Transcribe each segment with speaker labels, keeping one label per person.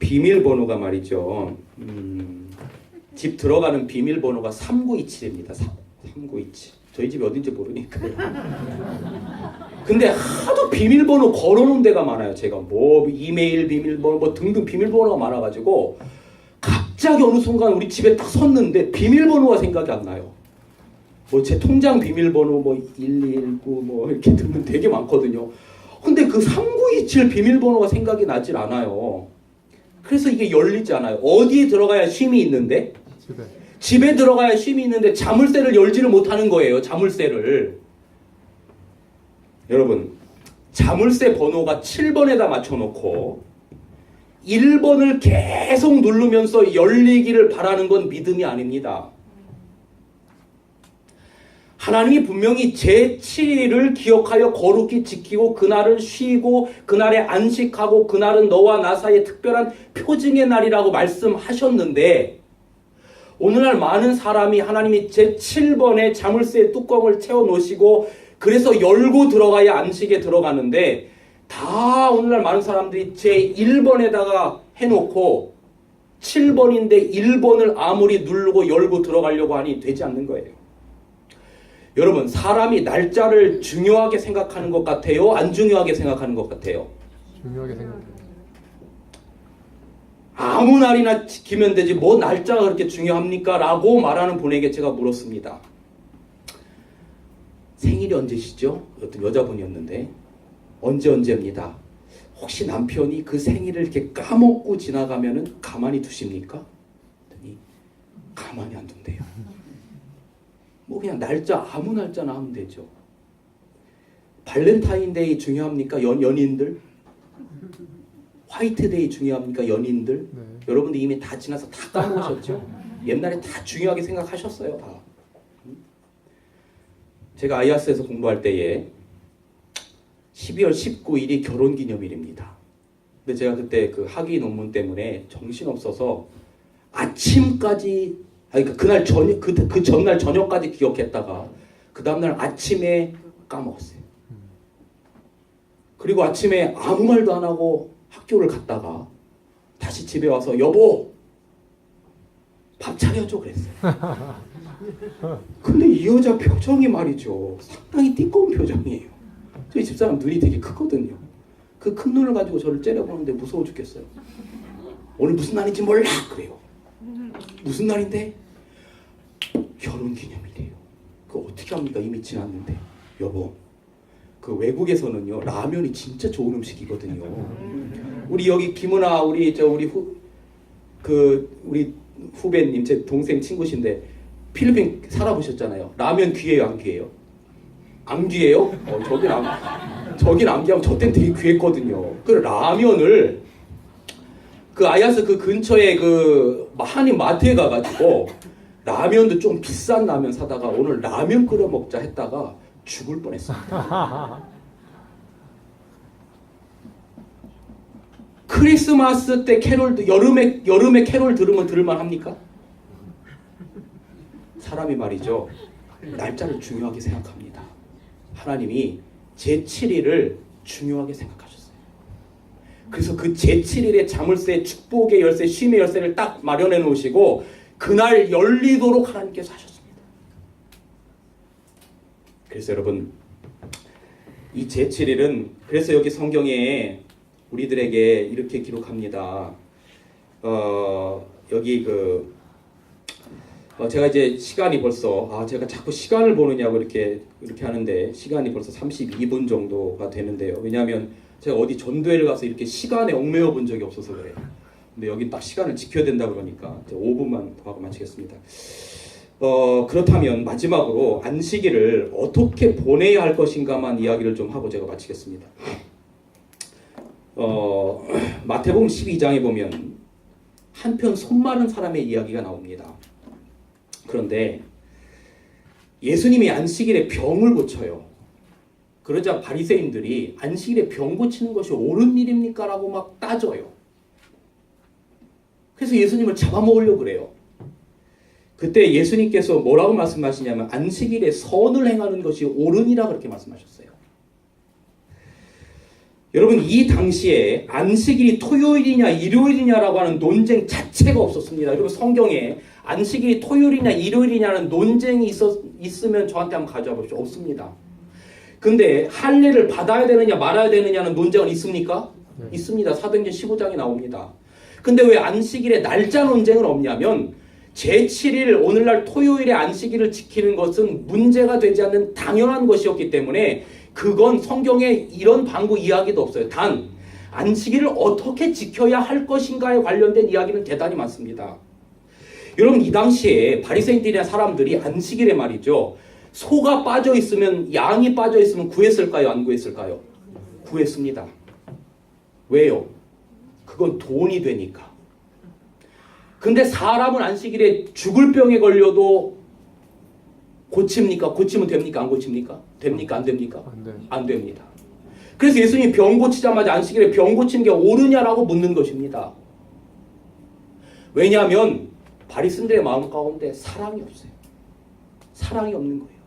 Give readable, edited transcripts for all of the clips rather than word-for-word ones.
Speaker 1: 비밀번호가 말이죠. 집 들어가는 비밀번호가 3927입니다. 3927. 저희 집이 어딘지 모르니까요. 근데 하도 비밀번호 걸어놓은 데가 많아요. 제가 뭐 이메일 비밀번호 뭐 등등 비밀번호가 많아가지고 갑자기 어느 순간 우리 집에 딱 섰는데 비밀번호가 생각이 안 나요. 뭐 제 통장 비밀번호 뭐 119 뭐 이렇게 들으면 되게 많거든요. 근데 그 3927 비밀번호가 생각이 나질 않아요. 그래서 이게 열리지 않아요. 어디에 들어가야 쉼이 있는데? 집에 들어가야 쉼이 있는데 자물쇠를 열지를 못하는 거예요. 자물쇠를. 여러분, 자물쇠 번호가 7번에다 맞춰놓고 1번을 계속 누르면서 열리기를 바라는 건 믿음이 아닙니다. 하나님이 분명히 제7일을 기억하여 거룩히 지키고 그날을 쉬고 그날에 안식하고 그날은 너와 나 사이의 특별한 표징의 날이라고 말씀하셨는데 오늘날 많은 사람이 하나님이 제7번에 자물쇠 뚜껑을 채워놓으시고 그래서 열고 들어가야 안식에 들어가는데 다 오늘날 많은 사람들이 제1번에다가 해놓고 7번인데 1번을 아무리 누르고 열고 들어가려고 하니 되지 않는 거예요. 여러분, 사람이 날짜를 중요하게 생각하는 것 같아요? 안 중요하게 생각하는 것 같아요?
Speaker 2: 중요하게 생각해요.
Speaker 1: 아무 날이나 지키면 되지 뭐 날짜가 그렇게 중요합니까? 라고 말하는 분에게 제가 물었습니다. 생일이 언제시죠? 어떤 여자분이었는데 언제입니다. 혹시 남편이 그 생일을 이렇게 까먹고 지나가면은 가만히 두십니까? 그랬더니 가만히 안 둔대요. 뭐 그냥 날짜 아무 날짜나 하면 되죠. 발렌타인데이 중요합니까? 연인들? 화이트데이 중요합니까? 연인들?
Speaker 2: 네.
Speaker 1: 여러분들 이미 다 지나서 다 까먹으셨죠? 옛날에 다 중요하게 생각하셨어요. 다. 제가 아이아스에서 공부할 때에 12월 19일이 결혼기념일입니다. 근데 제가 그때 그 학위 논문 때문에 정신없어서 아침까지 그러니까 그날 저녁 그 전날 저녁까지 기억했다가 그 다음날 아침에 까먹었어요. 그리고 아침에 아무 말도 안 하고 학교를 갔다가 다시 집에 와서 여보 밥 차려줘 그랬어요. 근데 이 여자 표정이 말이죠 상당히 띠꺼운 표정이에요. 저희 집사람 눈이 되게 크거든요. 그 큰 눈을 가지고 저를 째려보는데 무서워 죽겠어요. 오늘 무슨 날인지 몰라 그래요. 무슨 날인데? 결혼기념일이에요. 그거 어떻게 합니까? 이미 지났는데. 여보, 그 외국에서는요 라면이 진짜 좋은 음식이거든요. 우리 여기 김은아 우리 후배님 제 동생 친구신데 필리핀 살아보셨잖아요. 라면 귀해요, 안 귀해요? 안 귀해요? 저긴 안 귀하고 저 때는 되게 귀했거든요. 그 라면을 그 아야스 그 근처에 그 한인 마트에 가가지고 라면도 좀 비싼 라면 사다가 오늘 라면 끓여 먹자 했다가 죽을 뻔했습니다. 크리스마스 때 캐롤 여름에 캐롤 들을만 합니까? 사람이 말이죠 날짜를 중요하게 생각합니다. 하나님이 제7일을 중요하게 생각하셨어요. 그래서 그 제7일에 자물쇠, 축복의 열쇠, 쉼의 열쇠를 딱 마련해 놓으시고 그날 열리도록 하나님께서 하셨습니다. 그래서 여러분 이 제7일은 그래서 여기 성경에 우리들에게 이렇게 기록합니다. 여기 제가 이제 시간이 벌써 제가 자꾸 시간을 보느냐고 이렇게 하는데 시간이 벌써 32분 정도가 되는데요. 왜냐하면 제가 어디 전도회를 가서 이렇게 시간에 얽매여 본 적이 없어서 그래요. 근데 여기 딱 시간을 지켜야 된다 그러니까 5분만 더 하고 마치겠습니다. 그렇다면 마지막으로 안식일을 어떻게 보내야 할 것인가만 이야기를 좀 하고 제가 마치겠습니다. 마태복음 12장에 보면 한편 손마른 사람의 이야기가 나옵니다. 그런데 예수님이 안식일에 병을 고쳐요. 그러자 바리새인들이 안식일에 병 고치는 것이 옳은 일입니까? 라고 막 따져요. 그래서 예수님을 잡아먹으려고 그래요. 그때 예수님께서 뭐라고 말씀하시냐면 안식일에 선을 행하는 것이 옳으니라 그렇게 말씀하셨어요. 여러분, 이 당시에 안식일이 토요일이냐 일요일이냐라고 하는 논쟁 자체가 없었습니다. 여러분, 성경에 안식일이 토요일이냐 일요일이냐는 논쟁이 있으면 저한테 한번 가져와 보십시오. 없습니다. 근데 할례를 받아야 되느냐 말아야 되느냐는 논쟁은 있습니까? 네. 있습니다. 사도행전 15장에 나옵니다. 근데 왜 안식일에 날짜 논쟁은 없냐면 제7일 오늘날 토요일에 안식일을 지키는 것은 문제가 되지 않는 당연한 것이었기 때문에 그건 성경에 이런 방구 이야기도 없어요. 단 안식일을 어떻게 지켜야 할 것인가에 관련된 이야기는 대단히 많습니다. 여러분, 이 당시에 바리새인들이나 사람들이 안식일에 말이죠, 소가 빠져 있으면, 양이 빠져 있으면 구했을까요? 안 구했을까요? 구했습니다. 왜요? 그건 돈이 되니까. 근데 사람은 안식일에 죽을 병에 걸려도 고칩니까? 고치면 됩니까? 안 고칩니까? 됩니까? 안 됩니까? 안 됩니다. 그래서 예수님이 병 고치자마자 안식일에 병 고치는 게 옳으냐라고 묻는 것입니다. 왜냐하면 바리새인들의 마음 가운데 사랑이 없어요. 사랑이 없는 거예요.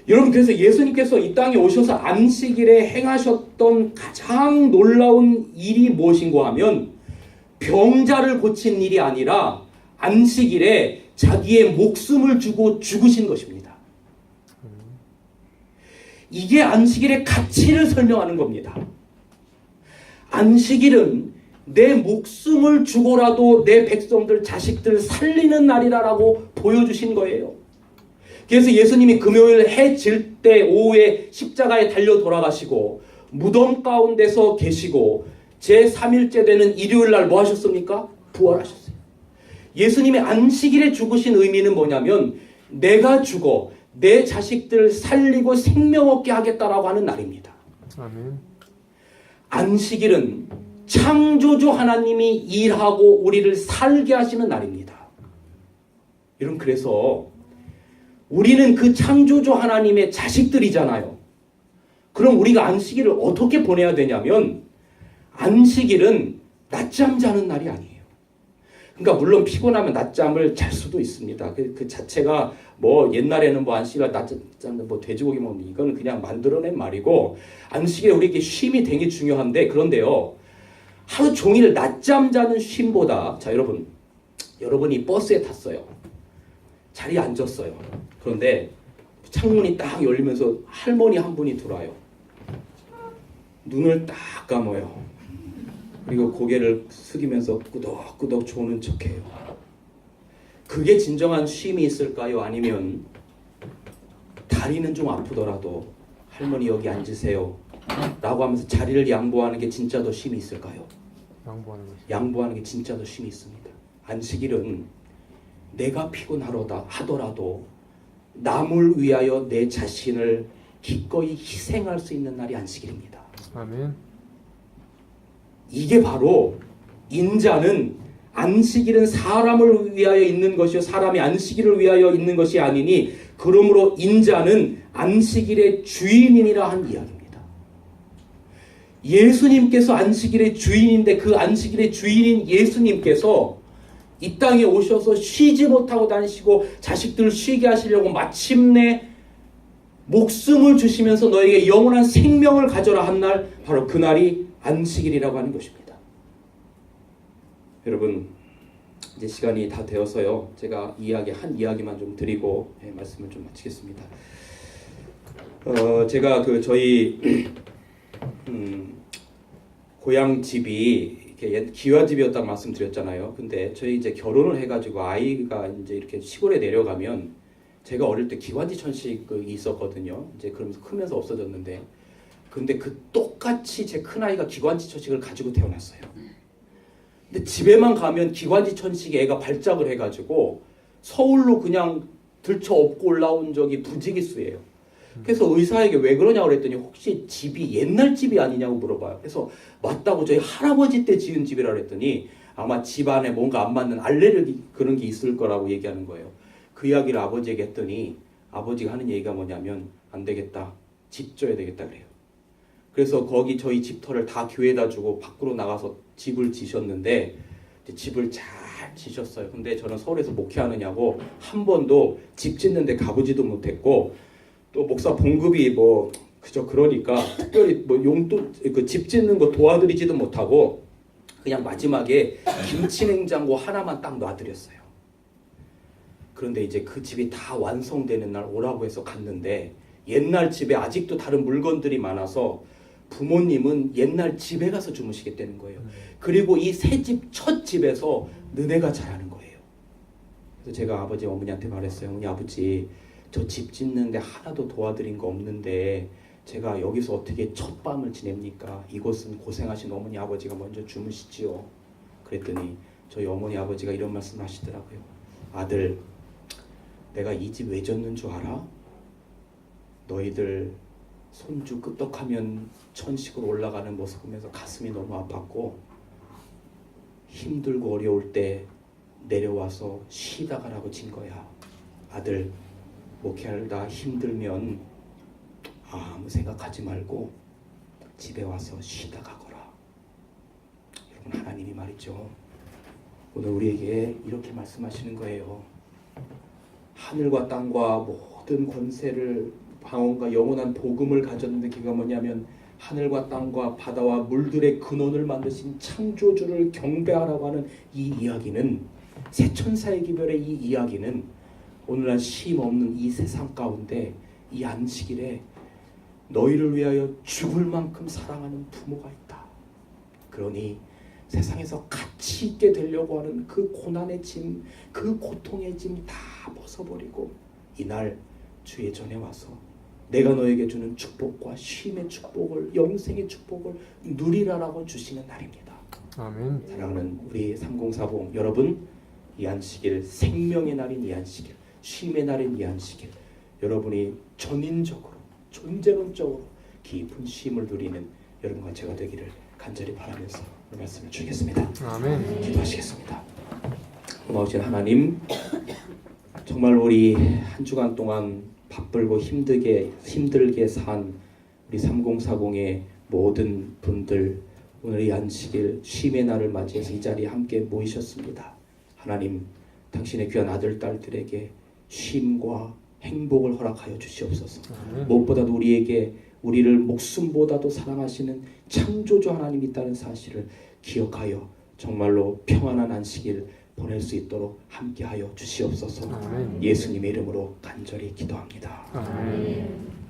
Speaker 1: 여러분, 그래서 예수님께서 이 땅에 오셔서 안식일에 행하셨던 가장 놀라운 일이 무엇인가 하면 병자를 고친 일이 아니라 안식일에 자기의 목숨을 주고 죽으신 것입니다. 이게 안식일의 가치를 설명하는 겁니다. 안식일은 내 목숨을 주고라도 내 백성들, 자식들 살리는 날이라고 보여주신 거예요. 그래서 예수님이 금요일 해 질 때 오후에 십자가에 달려 돌아가시고 무덤 가운데서 계시고 제3일째 되는 일요일 날 뭐 하셨습니까? 부활하셨어요. 예수님이 안식일에 죽으신 의미는 뭐냐면 내가 죽어 내 자식들 살리고 생명 얻게 하겠다라고 하는 날입니다. 아멘. 안식일은 창조주 하나님이 일하고 우리를 살게 하시는 날입니다. 여러분, 그래서 우리는 그 창조주 하나님의 자식들이잖아요. 그럼 우리가 안식일을 어떻게 보내야 되냐면 안식일은 낮잠 자는 날이 아니에요. 그러니까 물론 피곤하면 낮잠을 잘 수도 있습니다. 그 자체가 뭐 옛날에는 뭐 안식일 낮잠 뭐 돼지고기 먹는 이거는 그냥 만들어낸 말이고 안식일에 우리에게 쉼이 되게 중요한데 그런데요. 하루 종일 낮잠 자는 쉼보다 자 여러분이 버스에 탔어요. 자리에 앉았어요. 그런데 창문이 딱 열리면서 할머니 한 분이 들어와요. 눈을 딱 감아요. 그리고 고개를 숙이면서 꾸덕꾸덕 조는 척해요. 그게 진정한 쉼이 있을까요? 아니면 다리는 좀 아프더라도 할머니 여기 앉으세요 라고 하면서 자리를 양보하는 게 진짜 더 쉼이 있을까요? 양보하는 게 진짜 더 쉼이 있습니다. 안식일은 내가 피곤하더라도 남을 위하여 내 자신을 기꺼이 희생할 수 있는 날이 안식일입니다. 아멘. 이게 바로 인자는 안식일은 사람을 위하여 있는 것이요 사람이 안식일을 위하여 있는 것이 아니니 그러므로 인자는 안식일의 주인이니라 한 이야기입니다. 예수님께서 안식일의 주인인데 그 안식일의 주인인 예수님께서 이 땅에 오셔서 쉬지 못하고 다니시고 자식들을 쉬게 하시려고 마침내 목숨을 주시면서 너에게 영원한 생명을 가져라 한 날 바로 그날이 안식일이라고 하는 것입니다. 여러분 이제 시간이 다 되어서요. 제가 한 이야기만 좀 드리고 말씀을 좀 마치겠습니다. 제가 저희 고향 집이 이렇게 기와집이었다고 말씀드렸잖아요. 근데 저희 이제 결혼을 해가지고 아이가 이제 이렇게 시골에 내려가면 제가 어릴 때 기관지 천식이 있었거든요. 이제 그러면서 크면서 없어졌는데, 근데 똑같이 제 큰아이가 기관지 천식을 가지고 태어났어요. 근데 집에만 가면 기관지 천식에 애가 발작을 해가지고 서울로 그냥 들쳐 업고 올라온 적이 부지기수예요. 그래서 의사에게 왜 그러냐고 그랬더니 혹시 집이 옛날 집이 아니냐고 물어봐요. 그래서 맞다고 저희 할아버지 때 지은 집이라 그랬더니 아마 집안에 뭔가 안 맞는 알레르기 그런 게 있을 거라고 얘기하는 거예요. 그 이야기를 아버지에게 했더니 아버지가 하는 얘기가 뭐냐면 안 되겠다. 집 줘야 되겠다 그래요. 그래서 거기 저희 집터를 다 교회에다 주고 밖으로 나가서 집을 지셨는데 집을 잘 지셨어요. 근데 저는 서울에서 목회하느냐고 한 번도 집 짓는데 가보지도 못했고 또 목사 봉급이 뭐 그죠? 그러니까 특별히 뭐 용돈 그 집 짓는 거 도와드리지도 못하고 그냥 마지막에 김치 냉장고 하나만 딱 놔드렸어요. 그런데 이제 그 집이 다 완성되는 날 오라고 해서 갔는데 옛날 집에 아직도 다른 물건들이 많아서 부모님은 옛날 집에 가서 주무시겠다는 거예요. 그리고 이 새 집 첫 집에서 너네가 자라는 거예요. 그래서 제가 아버지 어머니한테 말했어요. 어머니 아버지 저 집 짓는데 하나도 도와드린 거 없는데 제가 여기서 어떻게 첫 밤을 지냅니까? 이곳은 고생하신 어머니 아버지가 먼저 주무시지요. 그랬더니 저희 어머니 아버지가 이런 말씀 하시더라고요. 아들 내가 이 집 왜 졌는 줄 알아? 너희들 손주 끄떡하면 천식으로 올라가는 모습 보면서 가슴이 너무 아팠고 힘들고 어려울 때 내려와서 쉬다 가라고 진 거야. 아들 목회하다 힘들면 아무 생각하지 말고 집에 와서 쉬다 가거라. 여러분 하나님이 말이죠. 오늘 우리에게 이렇게 말씀하시는 거예요. 하늘과 땅과 모든 권세를 방언과 영원한 복음을 가졌는데 그가 뭐냐면 하늘과 땅과 바다와 물들의 근원을 만드신 창조주를 경배하라고 하는 이 이야기는 새 천사의 기별의 이 이야기는 오늘날 쉼 없는 이 세상 가운데 이 안식일에 너희를 위하여 죽을 만큼 사랑하는 부모가 있다. 그러니 세상에서 가치 있게 되려고 하는 그 고난의 짐, 그 고통의 짐 다 벗어버리고 이날 주의 전에 와서 내가 너에게 주는 축복과 쉼의 축복을 영생의 축복을 누리라라고 주시는 날입니다.
Speaker 2: 아멘.
Speaker 1: 사랑하는 우리 3040 여러분 이 안식일 생명의 날인 이 안식일 쉼의 날인 이 안식일 여러분이 전인적으로 존재론적으로 깊은 쉼을 누리는 여러분과 제가 되기를 간절히 바라면서 말씀을 주겠습니다.
Speaker 2: 아멘.
Speaker 1: 기도하시겠습니다. 고마우신 하나님 정말 우리 한 주간 동안 바쁘고 힘들게 산 우리 3040의 모든 분들 오늘 이 안식일 쉼의 날을 맞이해서 이 자리에 함께 모이셨습니다. 하나님 당신의 귀한 아들 딸들에게 쉼과 행복을 허락하여 주시옵소서. 무엇보다도 우리를 목숨보다도 사랑하시는 창조주 하나님이 있다는 사실을 기억하여 정말로 평안한 안식일 보낼 수 있도록 함께하여 주시옵소서.
Speaker 2: 아멘.
Speaker 1: 예수님의 이름으로 간절히 기도합니다.
Speaker 2: 아멘.